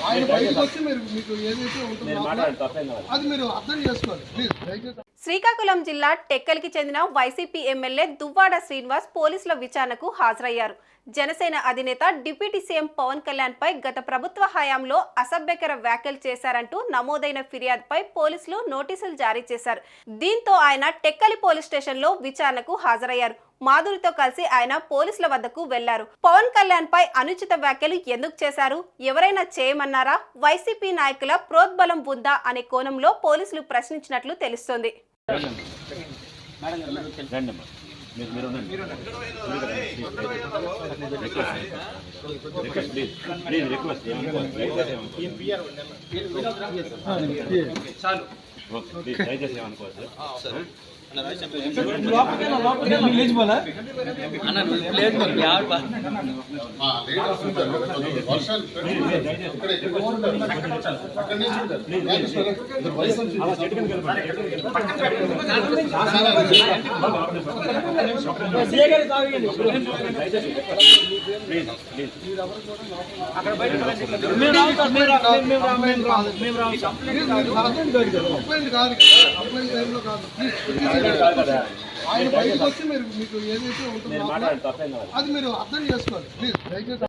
ఆయన బయటకు వచ్చి మీకు ఏదైతే ఉంటుందో అది మీరు అర్థం చేసుకోవాలి ప్లీజ్. శ్రీకాకుళం జిల్లా టెక్కలికి చెందిన వైసీపీ ఎమ్మెల్యే దువ్వాడ శ్రీనివాస్ పోలీసుల విచారణకు హాజరయ్యారు. జనసేన అధినేత డిప్యూటీ సీఎం పవన్ కళ్యాణ్ పై గత ప్రభుత్వ హయాంలో అసభ్యకర వ్యాఖ్యలు చేశారంటూ నమోదైన ఫిర్యాదుపై పోలీసులు నోటీసులు జారీ చేశారు. దీంతో ఆయన టెక్కలి పోలీస్ స్టేషన్ లో విచారణకు హాజరయ్యారు. మాధురితో కలిసి ఆయన పోలీసుల వద్దకు వెళ్లారు. పవన్ కళ్యాణ్ పై అనుచిత వ్యాఖ్యలు ఎందుకు చేశారు, ఎవరైనా చేయమన్నారా, వైసీపీ నాయకుల ప్రోద్బలం ఉందా అనే కోణంలో పోలీసులు ప్రశ్నించినట్లు తెలుస్తోంది. ఆయన బయటకు వచ్చి మీకు ఏదైతే ఉంటుందో అది మీరు అర్థం చేసుకోవాలి ప్లీజ్.